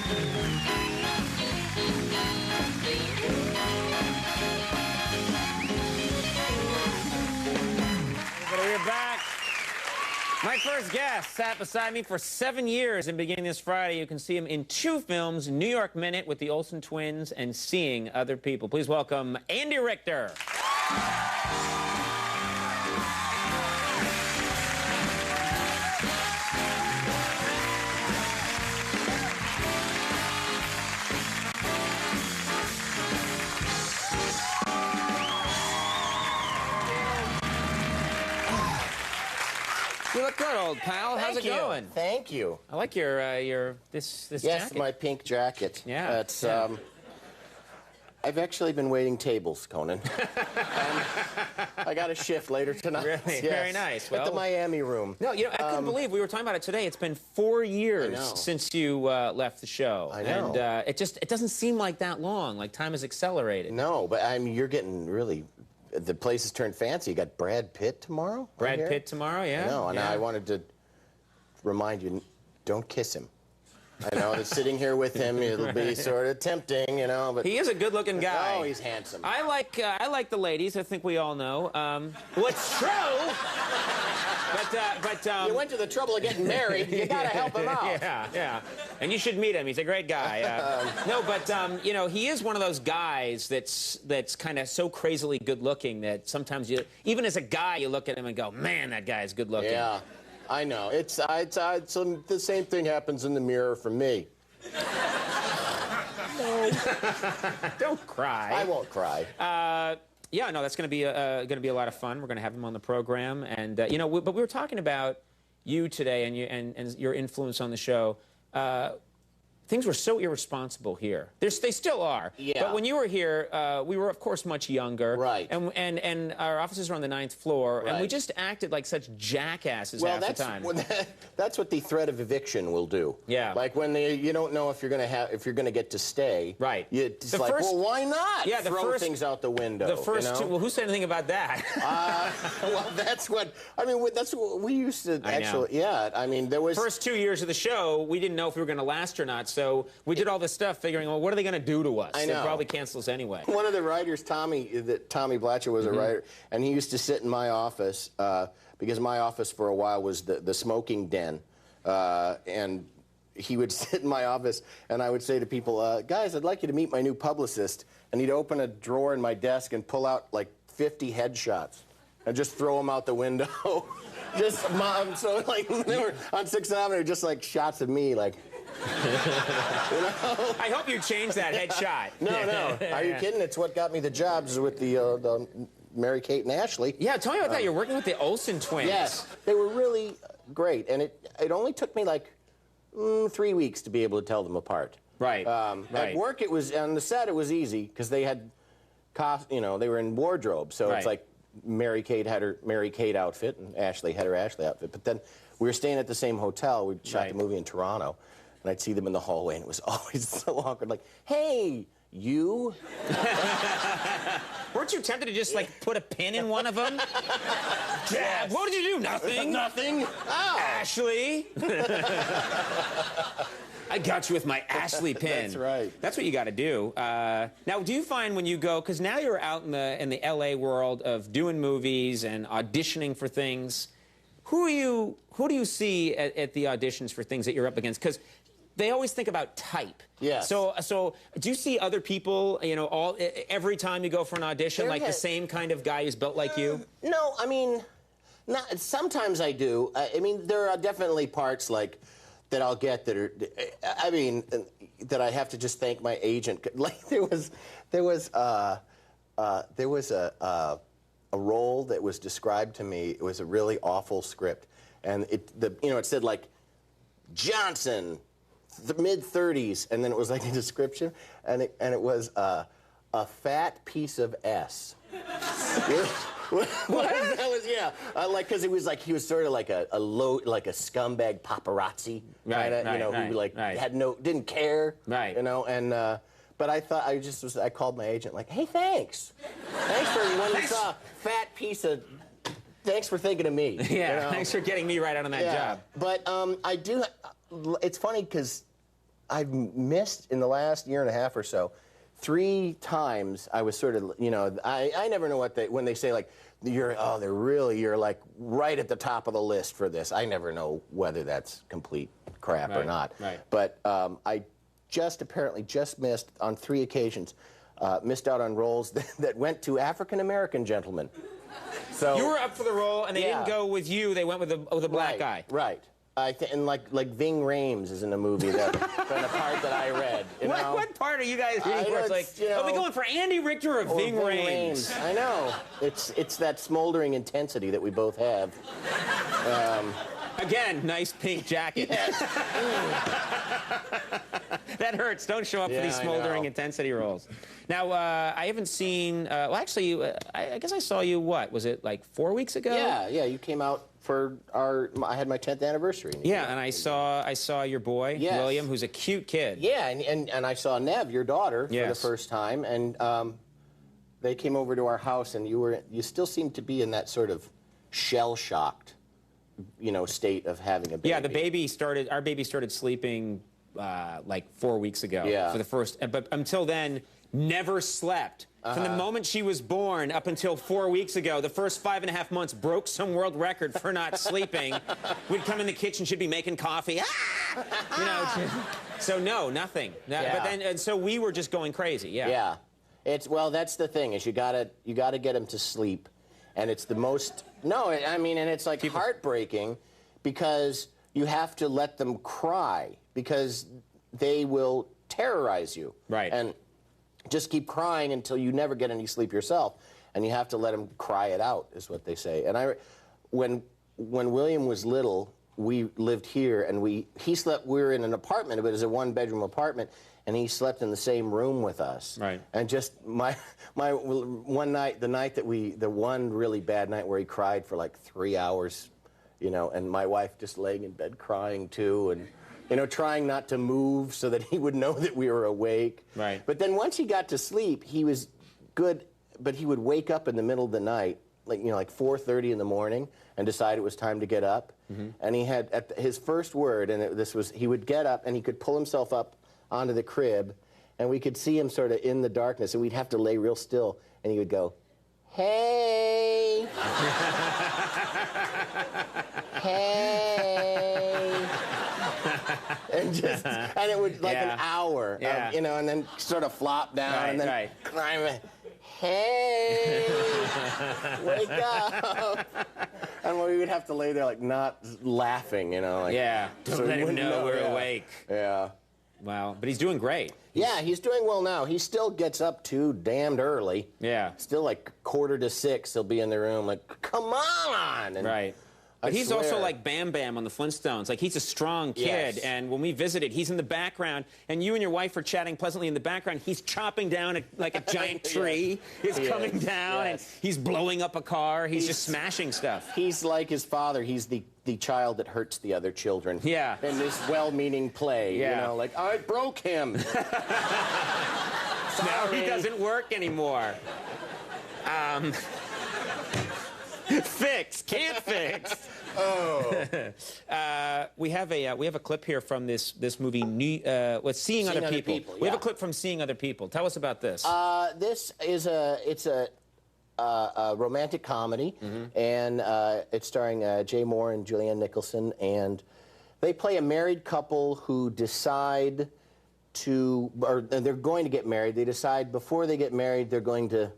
We're back. My first guest sat beside me for 7 years, and beginning this Friday, you can see him in 2 films, New York Minute with the Olsen twins and Seeing Other People. Please welcome Andy Richter. You look good, old pal. How's it going? Thank you. I like your this yes, jacket. my pink jacket. Yeah. It's I've actually been waiting tables, Conan. I got a shift later tonight. Really? Yes. Very nice. At the Miami room. No, you know, I couldn't believe we were talking about it today. It's been 4 years since you left the show. I know. And it doesn't seem like that long. Like time has accelerated. No, but I mean, you're getting really. The place has turned fancy. You got Brad Pitt tomorrow. Brad Pitt tomorrow, yeah. I know, and I wanted to remind you, don't kiss him. I know that sitting here with him, it'll be sort of tempting, you know. But he is a good-looking guy. Oh, he's handsome. I like the ladies. I think we all know. Well, it's true. But you went to the trouble of getting married. You gotta help him out. Yeah. And you should meet him. He's a great guy. No, but you know, he is one of those guys that's kind of so crazily good-looking that sometimes you, even as a guy, you look at him and go, man, that guy is good-looking. Yeah. I know. It's the same thing happens in the mirror for me. No. Don't cry. I won't cry. Yeah, no, that's going to be a lot of fun. We're going to have him on the program, and you know, but we were talking about you today and your influence on the show. Things were so irresponsible here. They still are. Yeah. But when you were here, we were, of course, much younger. Right. And our offices were on the 9th floor, right. and we just acted like such jackasses half the time. That's what the threat of eviction will do. Yeah. Like when you don't know if you're gonna get to stay. Right. It's like, well, why not? Yeah. Throw things out the window. The first you know? two. Well, who said anything about that? Well, that's what I mean. That's what we used to actually. Yeah. I mean, there was first 2 years of the show. We didn't know if we were going to last or not, so we did all this stuff figuring, well, what are they going to do to us? I know. They'll probably cancel us anyway. One of the writers, Tommy Blatcher, was a writer, and he used to sit in my office because my office for a while was the smoking den, and he would sit in my office, and I would say to people, guys, I'd like you to meet my new publicist, and he'd open a drawer in my desk and pull out like 50 headshots and just throw them out the window. So like they were on 6th Avenue, just like shots of me, like. You know? I hope you changed that headshot. No. Are you kidding? It's what got me the jobs with the Mary-Kate and Ashley. Yeah, tell me about that. You're working with the Olsen twins. Yes, they were really great, and it only took me like 3 weeks to be able to tell them apart. Right. At work, it was on the set. It was easy because they had, they were in wardrobe, so it's like Mary-Kate had her Mary-Kate outfit and Ashley had her Ashley outfit. But then we were staying at the same hotel. We shot the movie in Toronto. And I'd see them in the hallway, and it was always so awkward. Like, hey, you? Weren't you tempted to just, like, put a pin in one of them? Yes. What did you do? Nothing. Nothing. Oh. Ashley. I got you with my Ashley pin. That's right. That's what you got to do. Now, do you find when you go, because now you're out in the L.A. world of doing movies and auditioning for things, who do you see at the auditions for things that you're up against? Because they always think about type. Yes. So do you see other people, you know, every time you go for an audition, the same kind of guy who's built like you? No, I mean, sometimes I do. I mean, there are definitely parts like that I'll get that are, I mean, that I have to just thank my agent. Like there was a role that was described to me. It was a really awful script, and it said like Johnson, the mid-30s, and then it was like a description, and it was a fat piece of S. What? That was like because it was like he was sort of like a scumbag paparazzi, who didn't care, you know, and. But I thought I called my agent like, hey, thanks for when you saw fat piece of. Thanks for thinking of me. Yeah, you know? Thanks for getting me right out on that job. But I do. It's funny because I've missed in the last year and a half or so, 3 times I was sort of, you know, I never know what when they say like, you're like right at the top of the list for this. I never know whether that's complete crap or not. Right. But I apparently just missed on 3 occasions, missed out on roles that went to African-American gentlemen. So You were up for the role, and they didn't go with you. They went with a black guy. Right. And like Ving Rhames is in a movie that from the part that I read. You know? What part are you guys reading for? It's like, are we going for Andy Richter or Ving Rhames? I know. It's that smoldering intensity that we both have. Again, nice pink jacket. Yes. That hurts. Don't show up for these smoldering intensity roles. Now, I haven't seen. Well, actually, I guess I saw you. What was it, like 4 weeks ago? Yeah. You came out for I had my 10th anniversary. Yeah, and I saw your boy William, who's a cute kid. Yeah, and I saw Nev, your daughter, for the first time, and they came over to our house, and you still seemed to be in that sort of shell-shocked, you know, state of having a baby. Yeah, our baby started sleeping like 4 weeks ago for the first, but until then, never slept. From the moment she was born up until 4 weeks ago, the first 5.5 months broke some world record for not sleeping. We'd come in the kitchen, she'd be making coffee. Ah! You know, so no, nothing. But then, and so we were just going crazy. Yeah. Well, that's the thing is you gotta get him to sleep, and it's the most. No, I mean, and it's like heartbreaking because you have to let them cry because they will terrorize you. Right. And just keep crying until you never get any sleep yourself, and you have to let them cry it out, is what they say. And when William was little, we lived here, and he slept. We were in an apartment, but it was a 1-bedroom apartment, and he slept in the same room with us. Right. And just my one night, the one really bad night where he cried for like 3 hours, you know, and my wife just laying in bed crying too, and. You know, trying not to move so that he would know that we were awake. Right. But then once he got to sleep, he was good, but he would wake up in the middle of the night, like 4:30 in the morning, and decide it was time to get up. And he had his first word, and he would get up and he could pull himself up onto the crib, and we could see him sort of in the darkness, and we'd have to lay real still, and he would go, "Hey." Hey. And it would like an hour, you know, and then sort of flop down and then climb. Hey, wake up! And we would have to lay there like not laughing, you know, like don't let him know we're awake. Yeah. Wow, but he's doing great. Yeah, he's doing well now. He still gets up too damned early. Yeah. Still like 5:45, he'll be in the room like, come on! And But he's also like Bam Bam on the Flintstones. Like, he's a strong kid, and when we visited, he's in the background, and you and your wife are chatting pleasantly in the background. He's chopping down like a giant tree. He's coming down, and he's blowing up a car. He's just smashing stuff. He's like his father. He's the child that hurts the other children. Yeah. In this well-meaning play, you know, like, I broke him. Now he doesn't work anymore. Can't fix. We have a clip here from this movie. Seeing Other People. We have a clip from Seeing Other People. Tell us about this. This is a romantic comedy, and it's starring Jay Moore and Julianne Nicholson, and they play a married couple who decide they're going to get married. They decide before they get married they're going to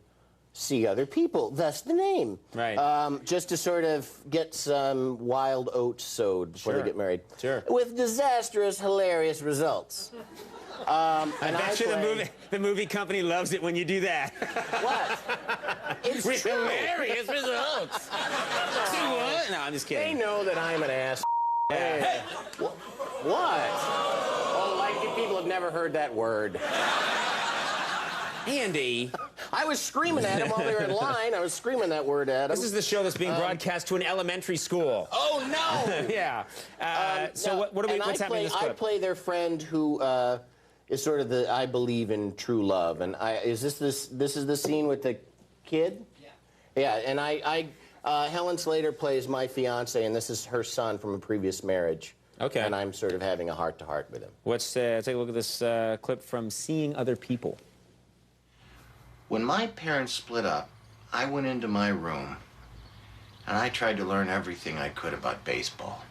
see other people, thus the name. Right. Just to sort of get some wild oats sowed before they get married. Sure. With disastrous, hilarious results. I bet you the movie company loves it when you do that. What? It's with true. Hilarious results. What? No, I'm just kidding. They know that I'm an ass. Hey. What? Oh, like you people have never heard that word. Andy. I was screaming at him while they were in line. I was screaming that word at him. This is the show that's being broadcast to an elementary school. Oh, no! Yeah. What's happening in this clip? I play their friend who is sort of I believe in true love. And this is the scene with the kid? Yeah. Yeah, and Helen Slater plays my fiance, and this is her son from a previous marriage. Okay. And I'm sort of having a heart-to-heart with him. Let's take a look at this clip from Seeing Other People. When my parents split up, I went into my room and I tried to learn everything I could about baseball.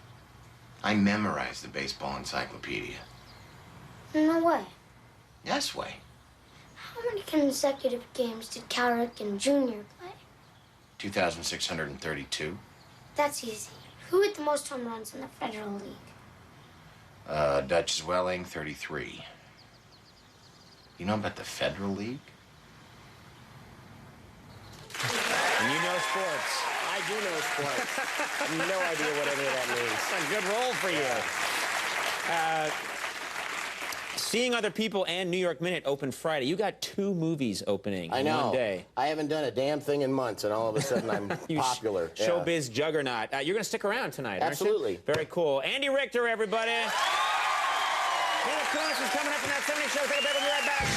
I memorized the baseball encyclopedia. No way. Yes way. How many consecutive games did Cal Ripken Jr. play? 2,632. That's easy. Who hit the most home runs in the Federal League? Dutch Zwelling, 33. You know about the Federal League? And you know sports. I do know sports. I have no idea what any of that means. That's a good role for you. Seeing Other People and New York Minute open Friday. You got 2 movies opening I in know. one day. I haven't done a damn thing in months, and all of a sudden I'm popular. Yeah. Showbiz juggernaut. You're going to stick around tonight, aren't you? Absolutely. Very cool. Andy Richter, everybody. Conan is coming up in that 70 show. Take a break. We'll be right back.